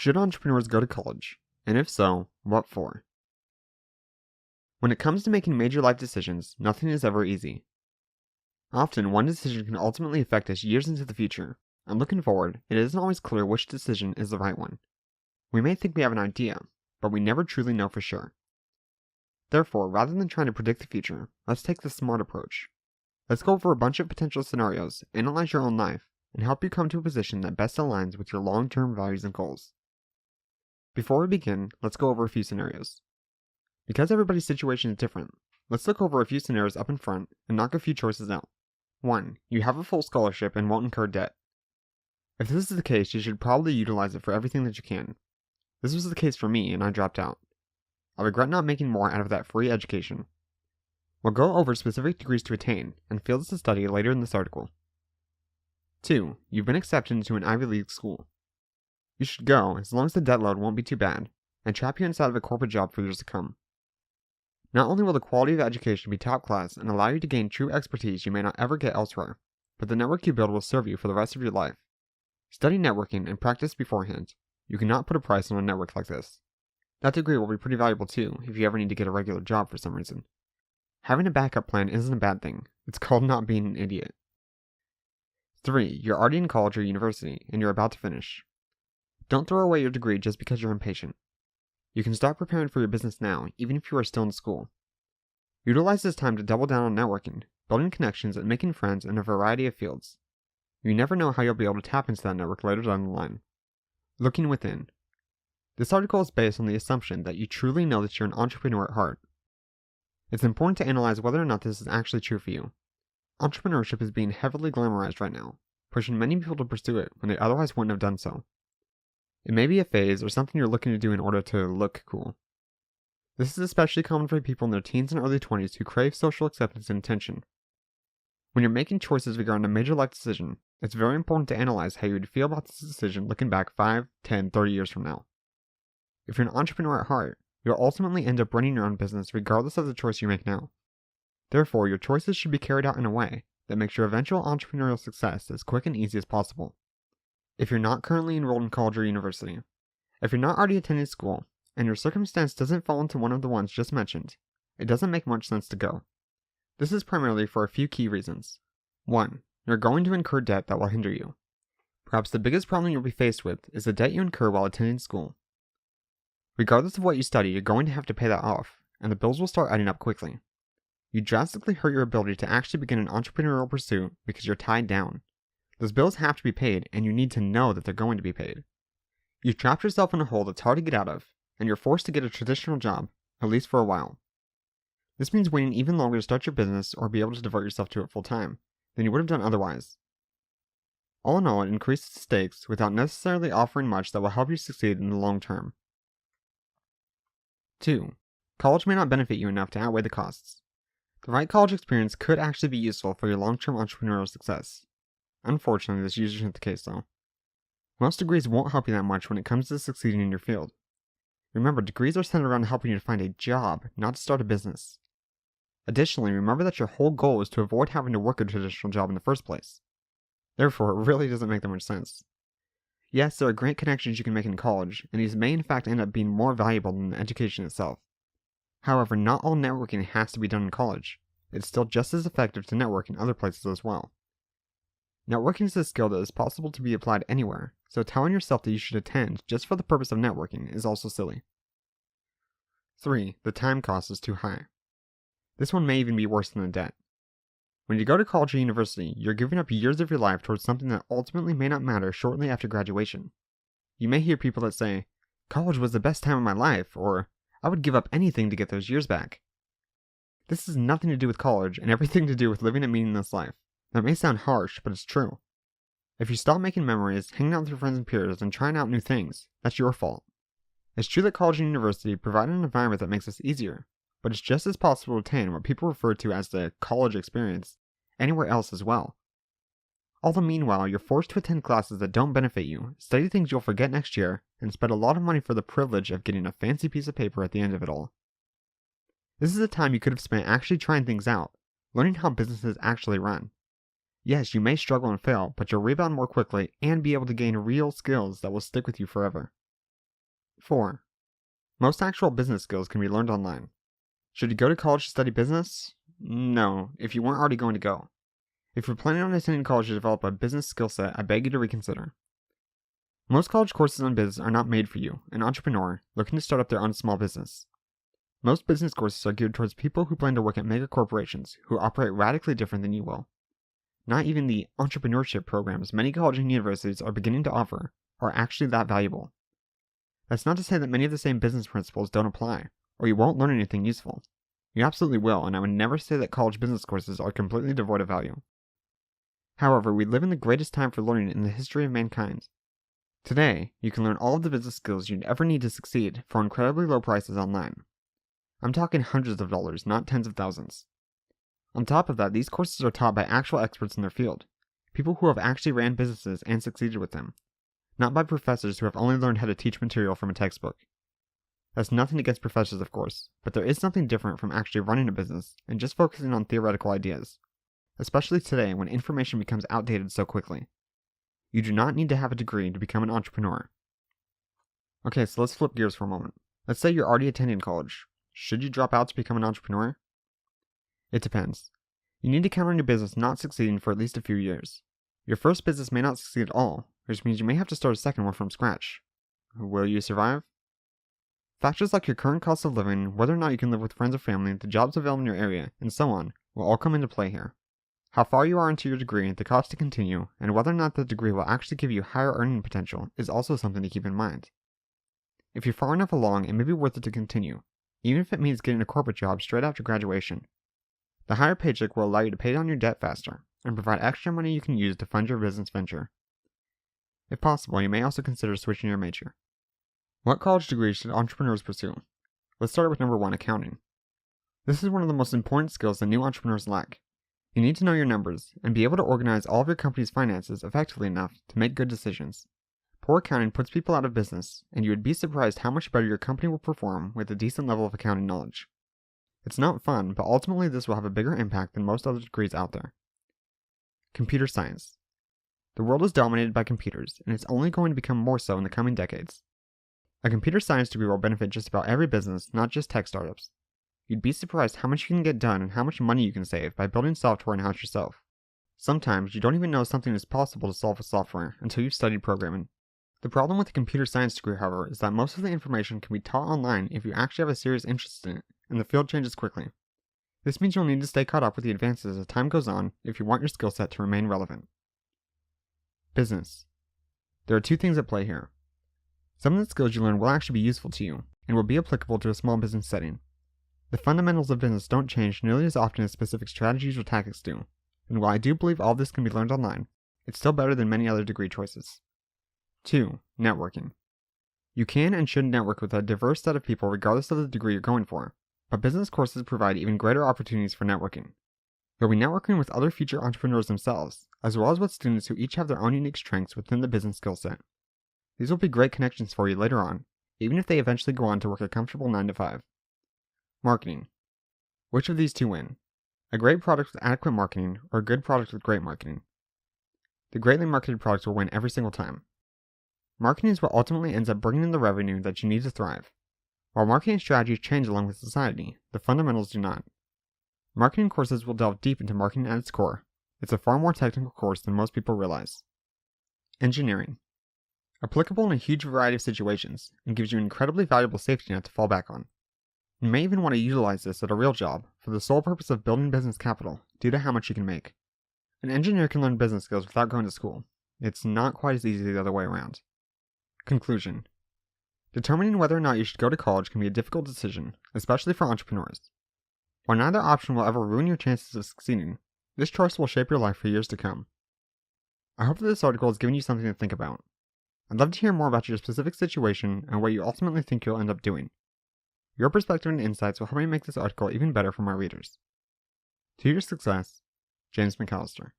Should entrepreneurs go to college? And if so, what for? When it comes to making major life decisions, nothing is ever easy. Often, one decision can ultimately affect us years into the future, and looking forward, it isn't always clear which decision is the right one. We may think we have an idea, but we never truly know for sure. Therefore, rather than trying to predict the future, let's take the smart approach. Let's go over a bunch of potential scenarios, analyze your own life, and help you come to a position that best aligns with your long-term values and goals. Before we begin, let's go over a few scenarios. Because everybody's situation is different, let's look over a few scenarios up in front and knock a few choices out. 1. You have a full scholarship and won't incur debt. If this is the case, you should probably utilize it for everything that you can. This was the case for me, and I dropped out. I regret not making more out of that free education. We'll go over specific degrees to attain and fields to study later in this article. 2. You've been accepted into an Ivy League school. You should go, as long as the debt load won't be too bad, and trap you inside of a corporate job for years to come. Not only will the quality of education be top class and allow you to gain true expertise you may not ever get elsewhere, but the network you build will serve you for the rest of your life. Study networking and practice beforehand. You cannot put a price on a network like this. That degree will be pretty valuable too if you ever need to get a regular job for some reason. Having a backup plan isn't a bad thing. It's called not being an idiot. 3. You're already in college or university, and you're about to finish. Don't throw away your degree just because you're impatient. You can start preparing for your business now, even if you are still in school. Utilize this time to double down on networking, building connections, and making friends in a variety of fields. You never know how you'll be able to tap into that network later down the line. Looking within. This article is based on the assumption that you truly know that you're an entrepreneur at heart. It's important to analyze whether or not this is actually true for you. Entrepreneurship is being heavily glamorized right now, pushing many people to pursue it when they otherwise wouldn't have done so. It may be a phase or something you're looking to do in order to look cool. This is especially common for people in their teens and early 20s who crave social acceptance and attention. When you're making choices regarding a major life decision, it's very important to analyze how you would feel about this decision looking back 5, 10, 30 years from now. If you're an entrepreneur at heart, you'll ultimately end up running your own business regardless of the choice you make now. Therefore, your choices should be carried out in a way that makes your eventual entrepreneurial success as quick and easy as possible. If you're not currently enrolled in college or university, if you're not already attending school, and your circumstance doesn't fall into one of the ones just mentioned, it doesn't make much sense to go. This is primarily for a few key reasons. 1. You're going to incur debt that will hinder you. Perhaps the biggest problem you'll be faced with is the debt you incur while attending school. Regardless of what you study, you're going to have to pay that off, and the bills will start adding up quickly. You drastically hurt your ability to actually begin an entrepreneurial pursuit because you're tied down. Those bills have to be paid, and you need to know that they're going to be paid. You've trapped yourself in a hole that's hard to get out of, and you're forced to get a traditional job, at least for a while. This means waiting even longer to start your business or be able to devote yourself to it full time than you would have done otherwise. All in all, it increases the stakes without necessarily offering much that will help you succeed in the long term. 2. College may not benefit you enough to outweigh the costs. The right college experience could actually be useful for your long-term entrepreneurial success. Unfortunately, this usually isn't the case though. Most degrees won't help you that much when it comes to succeeding in your field. Remember, degrees are centered around helping you to find a job, not to start a business. Additionally, remember that your whole goal is to avoid having to work a traditional job in the first place. Therefore, it really doesn't make that much sense. Yes, there are great connections you can make in college, and these may in fact end up being more valuable than the education itself. However, not all networking has to be done in college. It's still just as effective to network in other places as well. Networking is a skill that is possible to be applied anywhere, so telling yourself that you should attend just for the purpose of networking is also silly. 3. The time cost is too high. This one may even be worse than the debt. When you go to college or university, you're giving up years of your life towards something that ultimately may not matter shortly after graduation. You may hear people that say, "College was the best time of my life," or "I would give up anything to get those years back." This has nothing to do with college and everything to do with living a meaningless life. That may sound harsh, but it's true. If you stop making memories, hanging out with your friends and peers, and trying out new things, that's your fault. It's true that college and university provide an environment that makes this easier, but it's just as possible to attain what people refer to as the college experience anywhere else as well. All the meanwhile, you're forced to attend classes that don't benefit you, study things you'll forget next year, and spend a lot of money for the privilege of getting a fancy piece of paper at the end of it all. This is the time you could have spent actually trying things out, learning how businesses actually run. Yes, you may struggle and fail, but you'll rebound more quickly and be able to gain real skills that will stick with you forever. 4. Most actual business skills can be learned online. Should you go to college to study business? No, if you weren't already going to go. If you're planning on attending college to develop a business skill set, I beg you to reconsider. Most college courses on business are not made for you, an entrepreneur looking to start up their own small business. Most business courses are geared towards people who plan to work at mega corporations who operate radically different than you will. Not even the entrepreneurship programs many colleges and universities are beginning to offer are actually that valuable. That's not to say that many of the same business principles don't apply, or you won't learn anything useful. You absolutely will, and I would never say that college business courses are completely devoid of value. However, we live in the greatest time for learning in the history of mankind. Today, you can learn all of the business skills you'd ever need to succeed for incredibly low prices online. I'm talking hundreds of dollars, not tens of thousands. On top of that, these courses are taught by actual experts in their field, people who have actually ran businesses and succeeded with them, not by professors who have only learned how to teach material from a textbook. That's nothing against professors, of course, but there is something different from actually running a business and just focusing on theoretical ideas, especially today when information becomes outdated so quickly. You do not need to have a degree to become an entrepreneur. Okay, so let's flip gears for a moment. Let's say you're already attending college. Should you drop out to become an entrepreneur? It depends. You need to count on your business not succeeding for at least a few years. Your first business may not succeed at all, which means you may have to start a second one from scratch. Will you survive? Factors like your current cost of living, whether or not you can live with friends or family, the jobs available in your area, and so on, will all come into play here. How far you are into your degree, the cost to continue, and whether or not the degree will actually give you higher earning potential is also something to keep in mind. If you're far enough along, it may be worth it to continue, even if it means getting a corporate job straight after graduation. The higher paycheck will allow you to pay down your debt faster, and provide extra money you can use to fund your business venture. If possible, you may also consider switching your major. What college degree should entrepreneurs pursue? Let's start with number 1, accounting. This is one of the most important skills that new entrepreneurs lack. You need to know your numbers, and be able to organize all of your company's finances effectively enough to make good decisions. Poor accounting puts people out of business, and you would be surprised how much better your company will perform with a decent level of accounting knowledge. It's not fun, but ultimately this will have a bigger impact than most other degrees out there. Computer science. The world is dominated by computers, and it's only going to become more so in the coming decades. A computer science degree will benefit just about every business, not just tech startups. You'd be surprised how much you can get done and how much money you can save by building software in-house yourself. Sometimes you don't even know something is possible to solve with software until you've studied programming. The problem with a computer science degree, however, is that most of the information can be taught online if you actually have a serious interest in it, and the field changes quickly. This means you'll need to stay caught up with the advances as time goes on if you want your skill set to remain relevant. Business. There are 2 things at play here. Some of the skills you learn will actually be useful to you, and will be applicable to a small business setting. The fundamentals of business don't change nearly as often as specific strategies or tactics do, and while I do believe all this can be learned online, it's still better than many other degree choices. 2. Networking. You can and should network with a diverse set of people regardless of the degree you're going for, but business courses provide even greater opportunities for networking. You'll be networking with other future entrepreneurs themselves, as well as with students who each have their own unique strengths within the business skill set. These will be great connections for you later on, even if they eventually go on to work a comfortable 9-to-5. Marketing. Which of these 2 win? A great product with adequate marketing, or a good product with great marketing? The greatly marketed products will win every single time. Marketing is what ultimately ends up bringing in the revenue that you need to thrive. While marketing strategies change along with society, the fundamentals do not. Marketing courses will delve deep into marketing at its core. It's a far more technical course than most people realize. Engineering. Applicable in a huge variety of situations, and gives you an incredibly valuable safety net to fall back on. You may even want to utilize this at a real job for the sole purpose of building business capital due to how much you can make. An engineer can learn business skills without going to school. It's not quite as easy the other way around. Conclusion. Determining whether or not you should go to college can be a difficult decision, especially for entrepreneurs. While neither option will ever ruin your chances of succeeding, this choice will shape your life for years to come. I hope that this article has given you something to think about. I'd love to hear more about your specific situation and what you ultimately think you'll end up doing. Your perspective and insights will help me make this article even better for my readers. To your success, James McAllister.